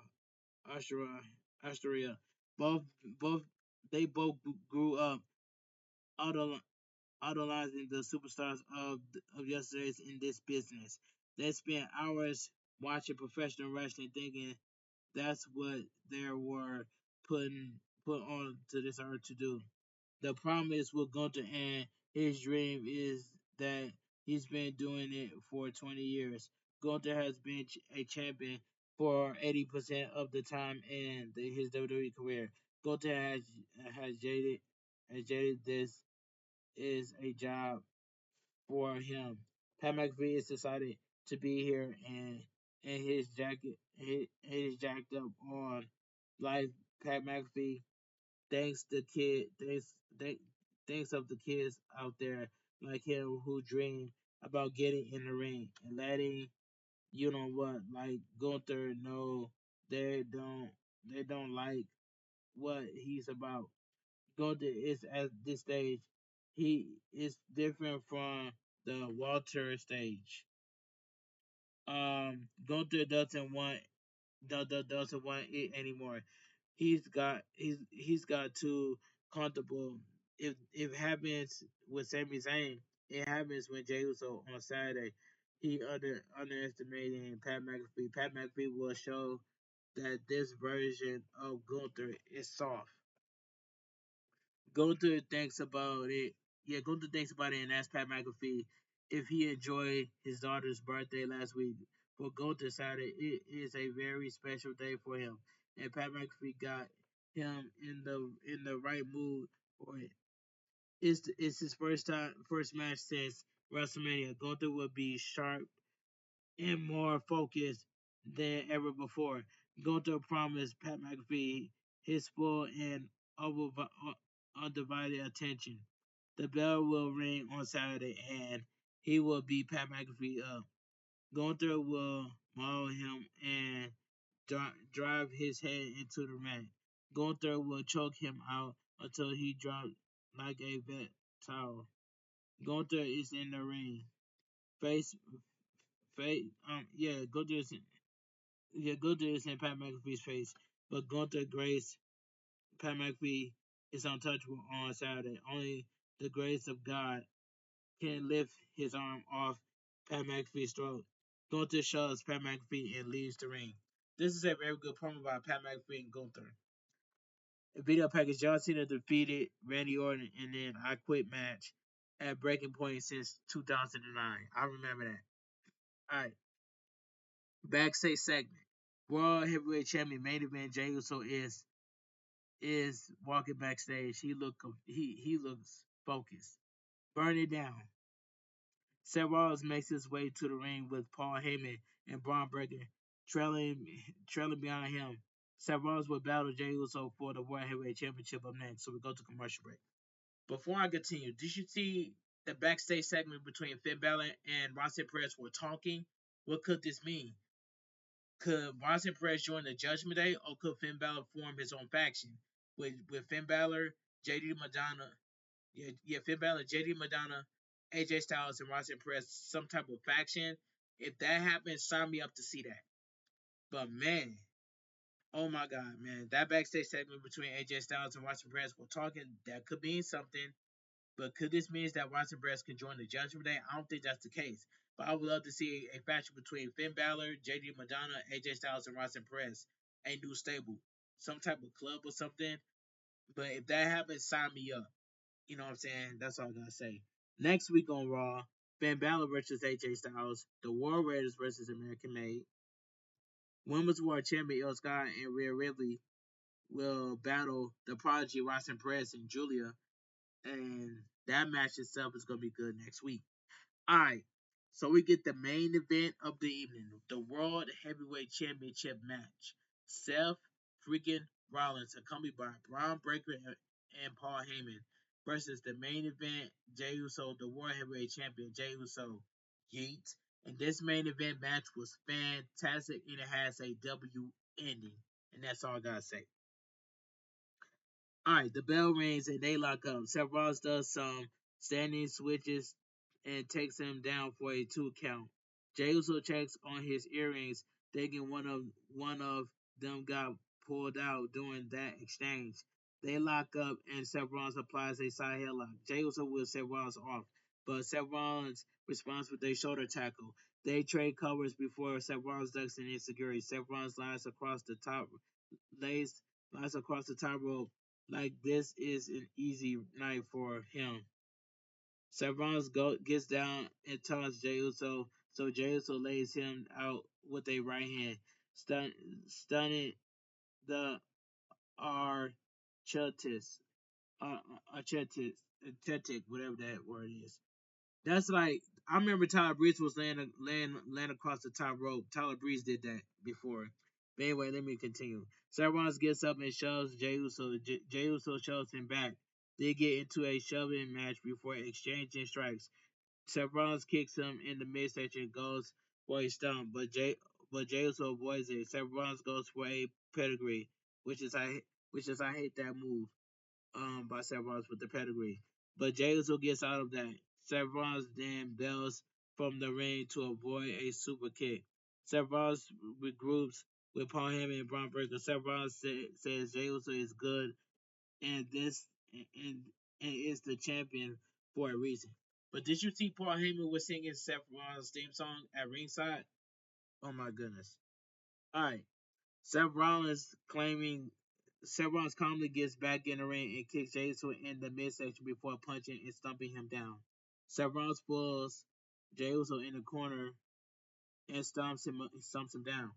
Austria, Austria. Both, both, they both grew up idol, idolizing the superstars of yesterday's in this business. They spent hours watching professional wrestling, thinking that's what they were put on to this earth to do. The problem is with Gunther and his dream is that he's been doing it for 20 years. Gunther has been a champion for 80% of the time in his WWE career. Gunther has jaded this is a job for him. Pat McAfee is decided to be here and his jacked up on life. Pat McAfee thanks the kid thanks thanks of the kids out there like him who dream about getting in the ring and letting you know what like Gunther know they don't like what he's about. Gunther is at this stage he is different from the Walter stage. Gunther doesn't want it anymore. He's got too comfortable. If it happens with Sami Zayn, it happens with Jey Uso on Saturday. He underestimating Pat McAfee. Pat McAfee will show that this version of Gunther is soft. Gunther thinks about it. Yeah, Gunther thinks about it and asks Pat McAfee if he enjoyed his daughter's birthday last week. For Gunther Saturday, it is a very special day for him, and Pat McAfee got him in the right mood for it. It's his first match since WrestleMania. Gunther will be sharp and more focused than ever before. Gunther promised Pat McAfee his full and undivided attention. The bell will ring on Saturday, and he will beat Pat McAfee up. Gunther will maul him and drive his head into the mat. Gunther will choke him out until he drops like a vet towel. Gunther is in the ring. Face, face, Gunther is in Pat McAfee's face, but Gunther Grace, Pat McAfee is untouchable on Saturday. Only the grace of God can lift his arm off Pat McAfee's throat. Gunther shoves Pat McAfee and leaves the ring. This is a very good promo by Pat McAfee and Gunther. A video package: John Cena defeated Randy Orton in an I Quit match at Breaking Point since 2009. I remember that. Alright. Backstage segment. World Heavyweight Champion main event Jey Uso is walking backstage. He looks focused. Burn it down. Seth Rollins makes his way to the ring with Paul Heyman and Braun Breaker trailing behind him. Seth Rollins will battle Jey Uso for the World Heavyweight Championship up next. So we go to commercial break. Before I continue, did you see the backstage segment between Finn Balor and Roxanne Perez were talking? What could this mean? Could Roxanne Perez join the Judgment Day, or could Finn Balor form his own faction with Finn Balor, JD Madonna, Finn Balor, JD Madonna, AJ Styles, and Roxanne Perez, some type of faction? If that happens, sign me up to see that. But man, oh my God, man, that backstage segment between AJ Styles and Roxanne Perez were talking. That could mean something. But could this mean that Roxanne Perez can join the Judgment Day? I don't think that's the case. But I would love to see a faction between Finn Balor, JD Madonna, AJ Styles, and Roxanne Perez. A new stable. Some type of club or something. But if that happens, sign me up. You know what I'm saying? That's all I gotta say. Next week on Raw, Finn Balor versus AJ Styles, the War Raiders versus American Made, Women's World Champion Il Sky and Rhea Ripley will battle the Prodigy Roxanne Perez and Julia, and that match itself is gonna be good next week. Alright, so we get the main event of the evening, the World Heavyweight Championship match. Seth freaking Rollins, accompanied by Braun Breaker and Paul Heyman, versus the main event, Jey Uso, the World Heavyweight Champion, Jey Uso. Yeet. And this main event match was fantastic, and it has a W ending. And that's all I gotta say. Alright, the bell rings and they lock up. Seth Rollins does some standing switches and takes him down for a 2 count. Jey Uso checks on his earrings, thinking one of them got pulled out during that exchange. They lock up and Seth Rollins applies a side headlock. Jey Uso will Seth Rollins off, but Seth Rollins responds with a shoulder tackle. They trade covers before Seth Rollins ducks in insecurity. Seth Rollins lays lies across the top rope like this is an easy night for him. Seth Rollins gets down and taunts Jey Uso, so Jey Uso lays him out with a right hand, stunning the Archetis, Archetic, whatever that word is. That's like I remember Tyler Breeze was laying across the top rope. Tyler Breeze did that before. But anyway, let me continue. Seth Rollins gets up and shoves Jey Uso. Jey Uso shoves him back. They get into a shoving match before exchanging strikes. Seth Rollins kicks him in the midsection and goes for a stomp, but Jey Uso avoids it. Seth Rollins goes for a pedigree, which is I hate that move by Seth Rollins with the pedigree. But Jey Uso gets out of that. Seth Rollins then bails from the ring to avoid a super kick. Seth Rollins regroups with Paul Heyman and Braun Breaker. Seth Rollins says Jey Uso is good and and, and is the champion for a reason. But did you see Paul Heyman was singing Seth Rollins' theme song at ringside? Oh my goodness. Alright. Seth Rollins calmly gets back in the ring and kicks Jey Uso in the midsection before punching and stumping him down. Seth Rollins pulls Jey Uso in the corner and stumps him down.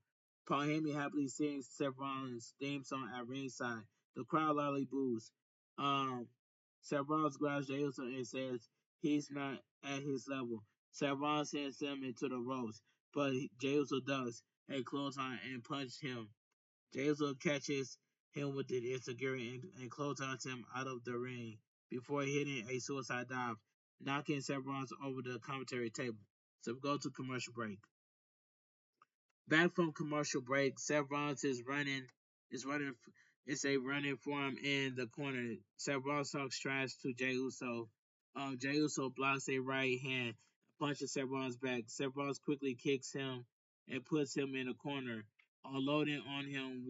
Paul Heyman happily sings Seth Rollins' theme song at ringside. The crowd loudly boos. Um, Seth Rollins grabs Jey Uso and says he's not at his level. Seth Rollins sends him into the ropes, but Jey Uso ducks a clothesline and punches him. Jey Uso catches him with the insecurity and clotheslines him out of the ring before hitting a suicide dive, knocking Seth Rollins over the commentary table. So we go to commercial break. Back from commercial break, Seth Rollins is running, it's a running for him in the corner. Seth Rollins talks trash to Jey Uso. Jey Uso blocks a right hand, punches Seth Rollins back. Seth Rollins quickly kicks him and puts him in the corner, unloading on him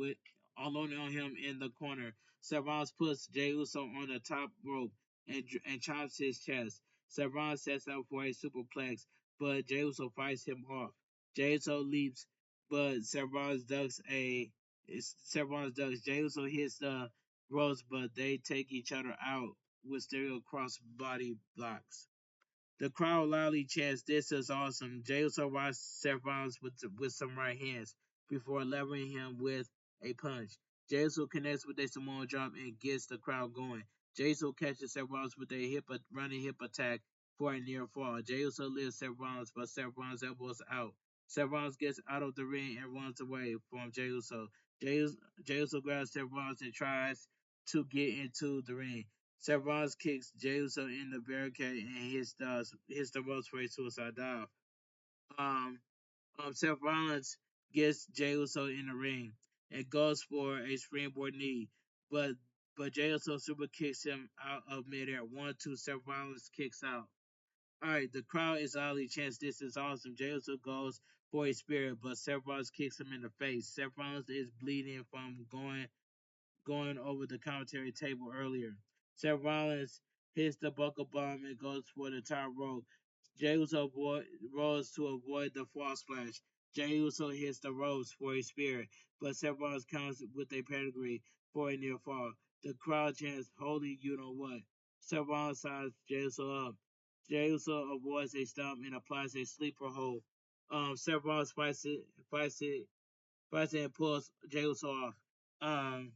in the corner. Seth Rollins puts Jey Uso on the top rope and chops his chest. Seth Rollins sets up for a superplex, but Jey Uso fights him off. Jey Uso leaps but Seth Rollins ducks. Jey Uso hits the ropes, but they take each other out with stereo cross body blocks. The crowd loudly chants, "This is awesome!" Jey Uso rocks Seth Rollins with some right hands before levering him with a punch. Jey Uso connects with a Samoan drop and gets the crowd going. Jey Uso catches Seth Rollins with a running hip attack for a near fall. Jey Uso lifts Seth Rollins, but Seth Rollins elbows out. Seth Rollins gets out of the ring and runs away from Jey Uso. Jey, Jey Uso grabs Seth Rollins and tries to get into the ring. Seth Rollins kicks Jey Uso in the barricade and hits the ropes for a suicide dive. Um, Seth Rollins gets Jey Uso in the ring and goes for a springboard knee, but Jey Uso super kicks him out of midair. 1-2, Seth Rollins kicks out. All right, the crowd is loudly chants, "This is awesome." Jey Uso goes for a spear, but Seth Rollins kicks him in the face. Seth Rollins is bleeding from going over the commentary table earlier. Seth Rollins hits the buckle bomb and goes for the top rope. Jey Uso rolls to avoid the fall splash. Jey Uso hits the ropes for a spear, but Seth Rollins counters with a pedigree for a near fall. The crowd chants, "Holy you know what." Seth Rollins signs Jey Uso up. Jey Uso avoids a stomp and applies a sleeper hold. Seth Rollins fights it, and pulls Jey Uso off. Um,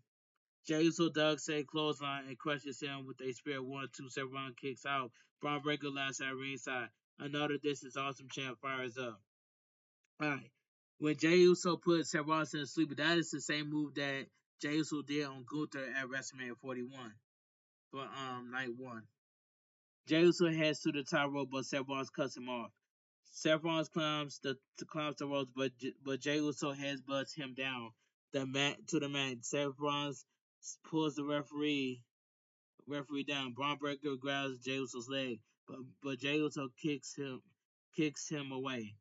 Jey Uso ducks a clothesline and crushes him with a spear. 1-2, Seth Rollins kicks out. Braun Breaker laughs at ringside. Another "This is awesome" chant fires up. Alright. When Jey Uso put Seth Rollins in the sleeper, that is the same move that Jey Uso did on Gunther at WrestleMania 41 for night one. Jey Uso heads to the top rope, but Seth Rollins cuts him off. Seth Rollins climbs the ropes, but Jey Uso headbutts him down to the mat. Seth Rollins pulls the referee down. Braun Breaker grabs Jey Uso's leg, but Jey Uso kicks him away.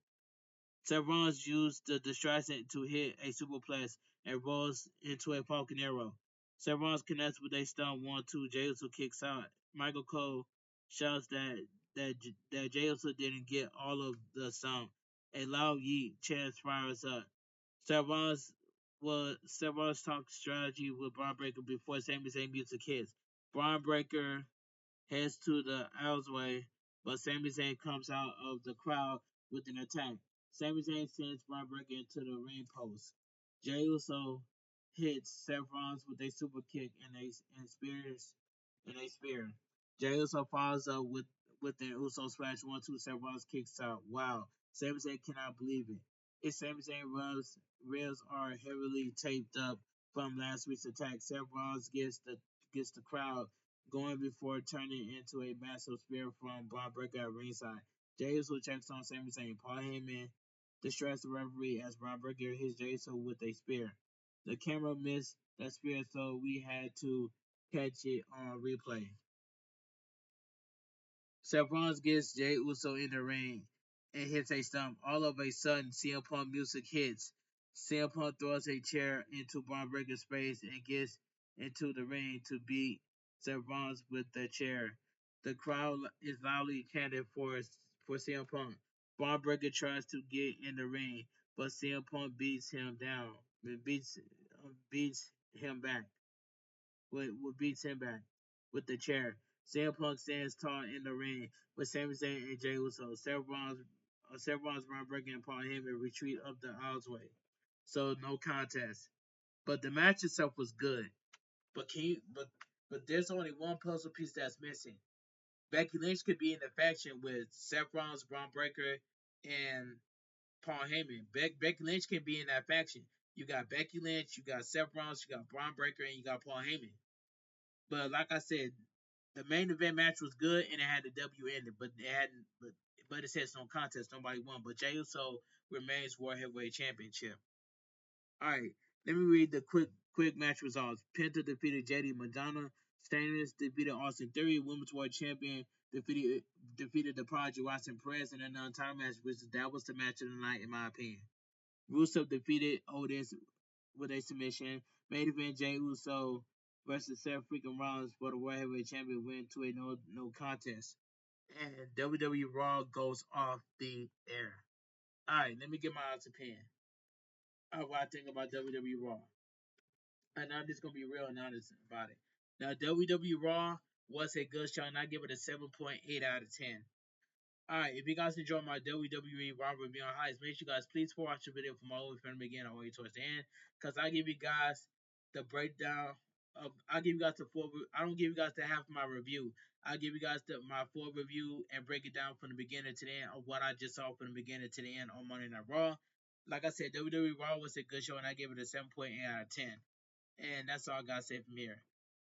Seth Rollins used the distraction to hit a superplex and rolls into a Falcon Arrow. Seth Rollins connects with a stun 1-2. Jey Uso kicks out. Michael Cole shouts that Jey Uso didn't get all of the stomp. A loud yeet chant fires up. Seth Rollins talks strategy with Braun Breaker before Sami Zayn music hits. Braun Breaker heads to the alleyway, but Sami Zayn comes out of the crowd with an attack. Sami Zayn sends Braun Breaker into the ring post. Jey Uso hits Seth Rollins with a super kick and a spear. Jey Uso follows up with an Uso splash. 1-2, Seth Rollins kicks out. Wow, Sami Zayn cannot believe it. His Sami Zayn ribs are heavily taped up from last week's attack. Seth Rollins gets the crowd going before turning into a massive spear from Braun Breaker at ringside. Jey Uso checks on Sami Zayn. Paul Heyman distracts the referee as Braun Breaker hits Jey Uso with a spear. The camera missed that spear, so we had to catch it on replay. Seth Rollins gets Jey Uso in the ring and hits a stomp. All of a sudden, CM Punk music hits. CM Punk throws a chair into Braun Breaker's face and gets into the ring to beat Seth Rollins with the chair. The crowd is loudly chanting for CM Punk. Braun Breaker tries to get in the ring, but CM Punk beats him down. Beats him back beats him back with the chair. CM Punk stands tall in the ring with Sami Zayn and Jey Uso. Seth Rollins, Braun Breaker, and Paul Heyman retreat up the alleyway. So no contest. But the match itself was good. But there's only one puzzle piece that's missing. Becky Lynch could be in the faction with Seth Rollins, Braun Breaker, and Paul Heyman. Becky Lynch can be in that faction. You got Becky Lynch, you got Seth Rollins, you got Braun Breaker, and you got Paul Heyman. But like I said, the main event match was good and it had the W in it, but it hadn't. But it says no contest, nobody won. But Jey Uso remains World Heavyweight Championship. All right, let me read the quick match results. Penta defeated JD Madonna. Stannis defeated Austin Theory. Women's World Champion defeated the Prodigy Watson Perez in a non-title match, which that was the match of the night in my opinion. Rusev defeated Otis with a submission. Main event Jey Uso versus Seth freaking Rollins for the World Heavyweight Champion went to a no contest. And WWE Raw goes off the air. Alright, let me get my honest opinion of what I think about WWE Raw. And I'm just gonna be real and honest about it. Now WWE Raw was a good show and I give it a 7.8 out of 10. Alright, if you guys enjoyed my WWE Raw review on highs, make sure you guys please watch the video from all the way from the beginning all the way towards the end. Because I give you guys the breakdown I'll give you guys the full. I don't give you guys the half of my review. I'll give you guys my full review and break it down from the beginning to the end of what I just saw from the beginning to the end on Monday Night Raw. Like I said, WWE Raw was a good show, and I gave it a 7.8 out of 10. And that's all I gotta say from here.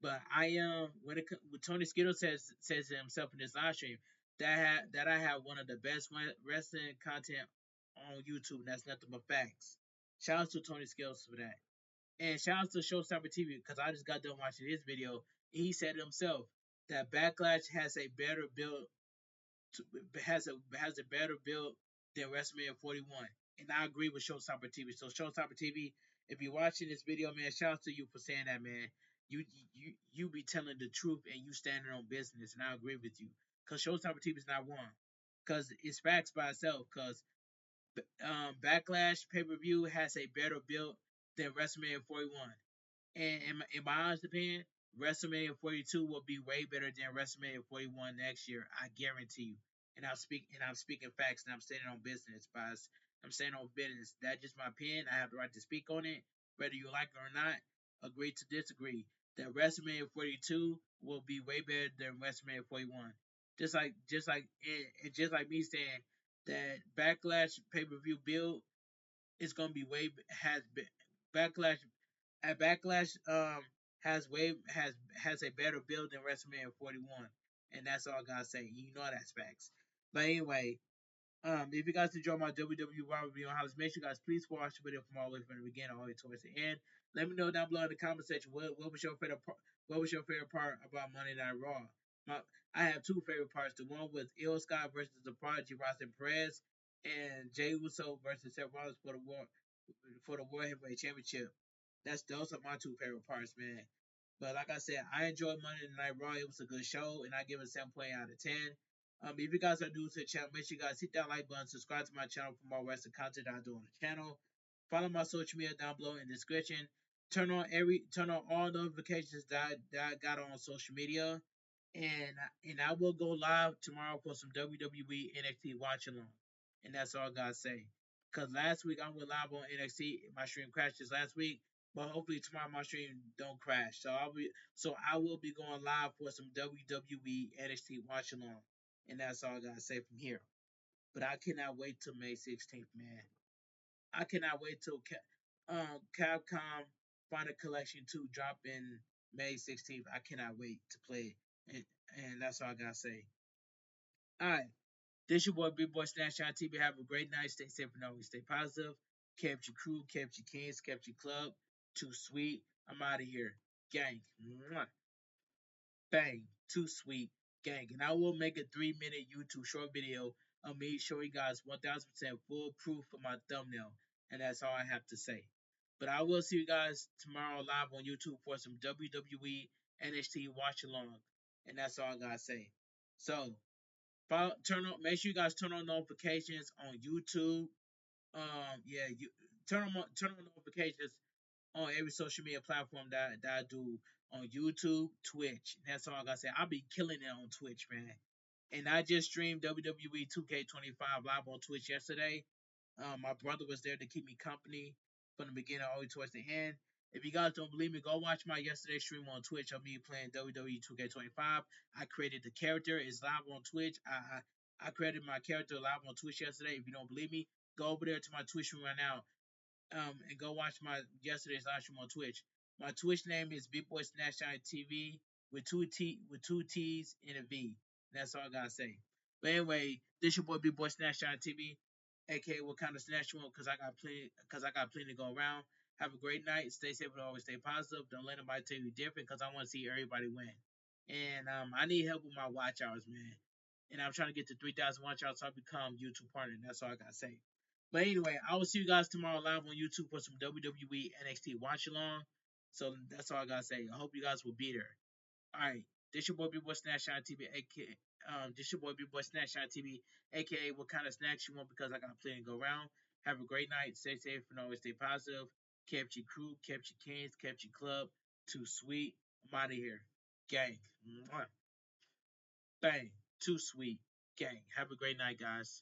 But I when Tony Skittle says to himself in this live stream that I have one of the best wrestling content on YouTube. And that's nothing but facts. Shout out to Tony Skittles for that. And shout out to Showstopper TV because I just got done watching his video. He said himself that Backlash has a better build, has a better build than WrestleMania 41. And I agree with Showstopper TV. So Showstopper TV, if you're watching this video, man, shout out to you for saying that, man. You be telling the truth and you standing on business, and I agree with you. Cause Showstopper TV is not wrong. Cause it's facts by itself. Cause Backlash pay per view has a better build than WrestleMania 41. And in my honest opinion, WrestleMania 42 will be way better than WrestleMania 41 next year. I guarantee you. I'm speaking facts and I'm standing on business, guys. I'm standing on business. That's just my opinion. I have the right to speak on it, whether you like it or not. Agree to disagree. That WrestleMania 42 will be way better than WrestleMania 41. Just like me saying that Backlash pay per view build is gonna be way has been Backlash at Backlash has a better build than WrestleMania 41, and that's all I gotta say. You know that's facts. But anyway, if you guys enjoy my WWE Raw review on House, make sure you guys please watch the video from all the way from the beginning all the way towards the end. Let me know down below in the comment section what was your favorite part, about Monday Night Raw. My, I have two favorite parts. The one with Il Scott versus the Prodigy Roxanne Perez, and Jey Uso versus Seth Rollins for the World Heavyweight Championship. Those are my two favorite parts, man. But like I said, I enjoyed Monday Night Raw. It was a good show, and I give it a 7.8 out of 10. If you guys are new to the channel, make sure you guys hit that like button, subscribe to my channel for more wrestling content I do on the channel. Follow my social media down below in the description. Turn on all notifications that I got on social media. And I will go live tomorrow for some WWE NXT watch along. And that's all I gotta say. Cause last week I went live on NXT, my stream crashed this last week. But hopefully tomorrow my stream don't crash. So I will be going live for some WWE NXT watch along. And that's all I gotta say from here. But I cannot wait till May 16th, man. I cannot wait till Capcom Final Collection 2 drop in May 16th. I cannot wait to play it. And that's all I gotta say. Alright. This your boy Bigboysnacksjonnytv. Have a great night. Stay safe and always stay positive. Kept your crew, kept your kings, kept your club. Too sweet. I'm out of here. Gang. Mwah. Bang. Too sweet. Gang. And I will make a 3-minute YouTube short video of me showing you guys 1000% full proof of my thumbnail. And that's all I have to say. But I will see you guys tomorrow live on YouTube for some WWE NXT watch along. And that's all I gotta say. So make sure you guys turn on notifications on YouTube. Yeah, you turn on notifications on every social media platform that I do on YouTube, Twitch. That's all I gotta say. I'll be killing it on Twitch, man. And I just streamed WWE 2K25 live on Twitch yesterday. My brother was there to keep me company from the beginning all the way towards the end. If you guys don't believe me, go watch my yesterday stream on Twitch of me playing WWE 2K25. I created the character. It's live on Twitch. I created my character live on Twitch yesterday. If you don't believe me, go over there to my Twitch stream right now and go watch my yesterday's live stream on Twitch. My Twitch name is Bigboysnacksjonnytv with two T's and a V. That's all I gotta say. But anyway, this your boy Bigboysnacksjonnytv, aka what kind of snatch you want? Cause I got plenty to go around. Have a great night. Stay safe and always stay positive. Don't let anybody tell you different. Cause I want to see everybody win. And I need help with my watch hours, man. And I'm trying to get to 3,000 watch hours so I become YouTube partner. And that's all I gotta say. But anyway, I will see you guys tomorrow live on YouTube for some WWE NXT watch along. So that's all I gotta say. I hope you guys will be there. Alright. This your boy Bigboysnacksjonnytv, aka this your boy Bigboysnacksjonnytv, aka what kind of snacks you want because I got plenty to go around. Have a great night, stay safe and always stay positive. Kept your crew, kept your kings, kept your club. Too sweet. I'm out of here. Gang. Mwah. Bang. Too sweet. Gang. Have a great night, guys.